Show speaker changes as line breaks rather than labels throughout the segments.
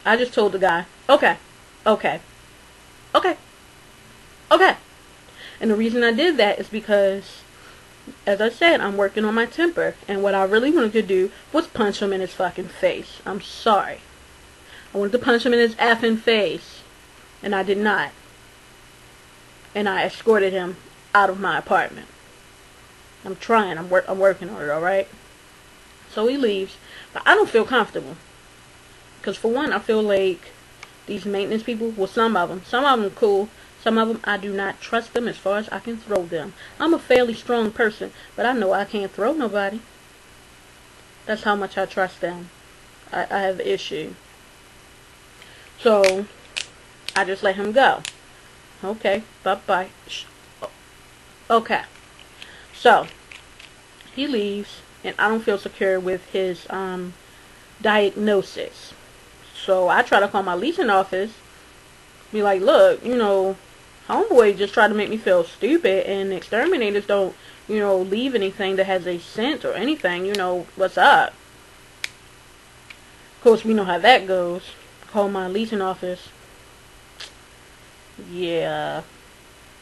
I just told the guy, okay, okay, okay, okay. And the reason I did that is because, as I said, I'm working on my temper. And what I really wanted to do was punch him in his fucking face. I'm sorry. I wanted to punch him in his effing face. And I did not. And I escorted him out of my apartment. I'm trying. I'm working on it, alright? So he leaves. But I don't feel comfortable. Because for one, I feel like these maintenance people, well, some of them cool. Some of them, I do not trust them as far as I can throw them. I'm a fairly strong person, but I know I can't throw nobody. That's how much I trust them. I have an issue. So, I just let him go. Okay, bye-bye. Okay. So, he leaves, and I don't feel secure with his diagnosis. So, I try to call my leasing office. Be like, look, you know, homeboy just tried to make me feel stupid, and exterminators don't, you know, leave anything that has a scent or anything, you know, what's up? Of course, we know how that goes. Call my leasing office. Yeah.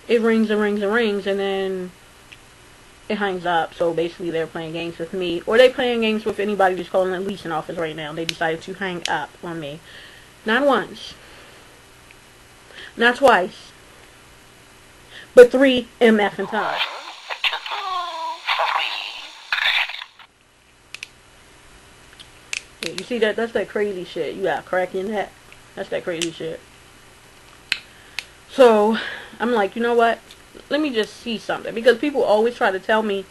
It rings and rings and rings, and then it hangs up. So basically they're playing games with me, or they playing games with anybody who's calling the leasing office right now. They decided to hang up on me. Not once. Not twice. But 3 MFing times. Yeah, you see that? That's that crazy shit. You got crack in that. That's that crazy shit. So, I'm like, you know what? Let me just see something. Because people always try to tell me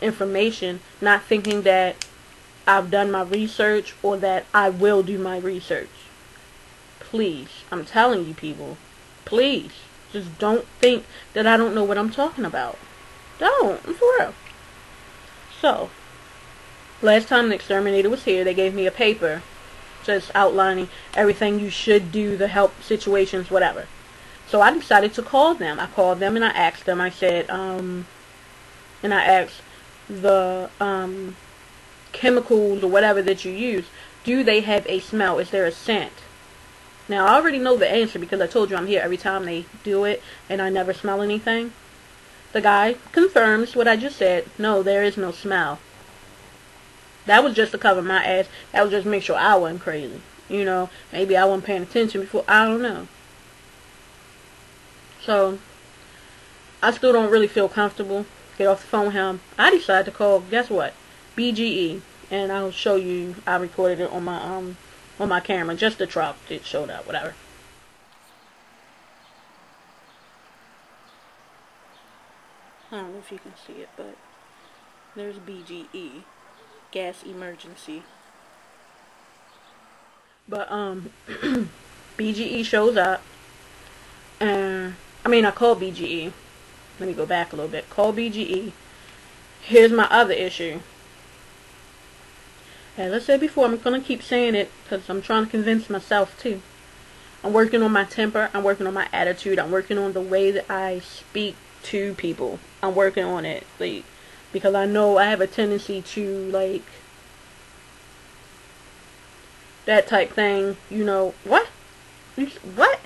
information, not thinking that I've done my research or that I will do my research. Please. I'm telling you people. Please. Just don't think that I don't know what I'm talking about. Don't. I'm for real. So, last time the exterminator was here, they gave me a paper just outlining everything you should do to help situations, whatever. So I decided to call them. I called them and I asked them. I said, and I asked the chemicals or whatever that you use, do they have a smell? Is there a scent? Now, I already know the answer because I told you I'm here every time they do it and I never smell anything. The guy confirms what I just said. No, there is no smell. That was just to cover my ass. That was just to make sure I wasn't crazy. You know, maybe I wasn't paying attention before. I don't know. So, I still don't really feel comfortable. Get off the phone with him. I decided to call, guess what? BGE. And I'll show you, I recorded it on my camera. Just the truck. It showed up, whatever. I don't know if you can see it, but there's BGE. Gas emergency. But, BGE shows up. And, I called BGE. Let me go back a little bit. Call BGE. Here's my other issue. As I said before, I'm going to keep saying it because I'm trying to convince myself too. I'm working on my temper. I'm working on my attitude. I'm working on the way that I speak to people. I'm working on it. Like, because I know I have a tendency to, like, that type thing. You know, what? What?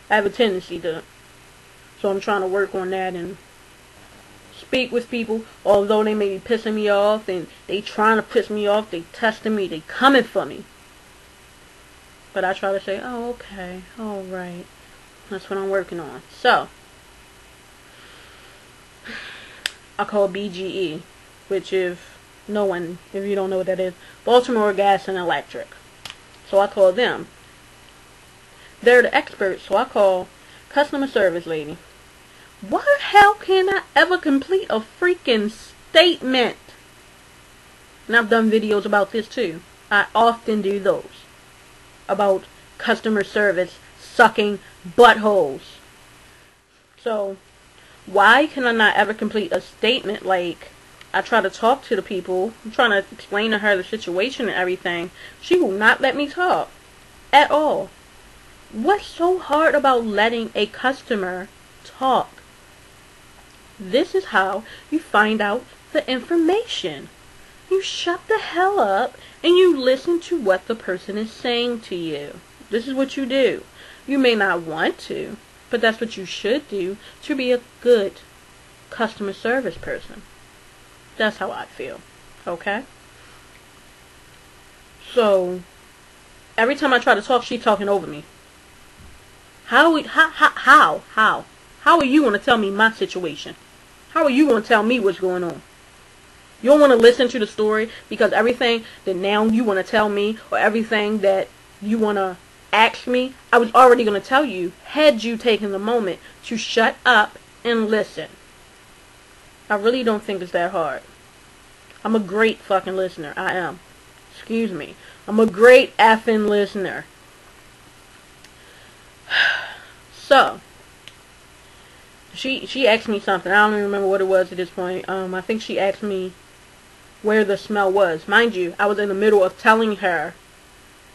I have a tendency to. So I'm trying to work on that and speak with people, although they may be pissing me off and they trying to piss me off, they testing me, they coming for me. But I try to say, oh, okay, alright. That's what I'm working on. So, I call BGE, which if you don't know what that is, Baltimore Gas and Electric. So I call them. They're the experts, so I call customer service lady. Why the hell can I ever complete a freaking statement? And I've done videos about this too. I often do those. About customer service sucking buttholes. So, why can I not ever complete a statement? Like, I try to talk to the people. I'm trying to explain to her the situation and everything. She will not let me talk. At all. What's so hard about letting a customer talk? This is how you find out the information. You shut the hell up and you listen to what the person is saying to you. This is what you do. You may not want to, but that's what you should do to be a good customer service person. That's how I feel. Okay? So, every time I try to talk, she's talking over me. How are you going to tell me my situation? How are you going to tell me what's going on? You don't want to listen to the story because everything that now you want to tell me or everything that you want to ask me, I was already going to tell you had you taken the moment to shut up and listen. I really don't think it's that hard. I'm a great fucking listener. I am. Excuse me. I'm a great effing listener. So, she asked me something. I don't even remember what it was at this point. I think she asked me where the smell was. Mind you, I was in the middle of telling her,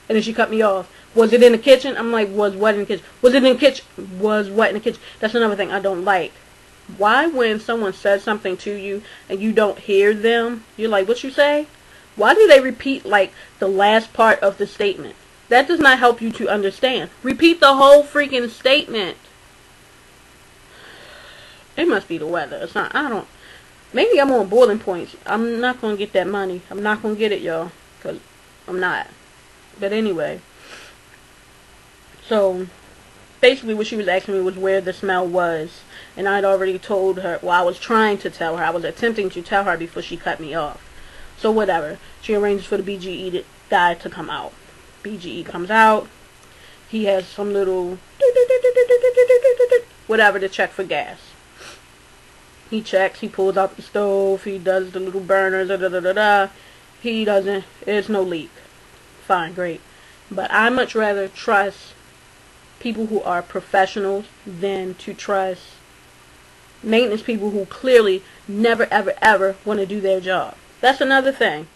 and then she cut me off. Was it in the kitchen? I'm like, was what in the kitchen? Was it in the kitchen? Was what in the kitchen? That's another thing I don't like. Why when someone says something to you and you don't hear them, you're like, what you say? Why do they repeat like the last part of the statement? That does not help you to understand. Repeat the whole freaking statement. It must be the weather. It's not, I don't, maybe I'm on boiling points. I'm not going to get that money. I'm not going to get it, y'all. Because I'm not. But anyway. So, basically what she was asking me was where the smell was. And I had already told her, well, I was trying to tell her. I was attempting to tell her before she cut me off. So whatever. She arranges for the BGE guy to come out. BGE comes out. He has some little whatever to check for gas. He checks. He pulls out the stove. He does the little burners. He doesn't. There's no leak. Fine, great. But I much rather trust people who are professionals than to trust maintenance people who clearly never, ever, ever want to do their job. That's another thing.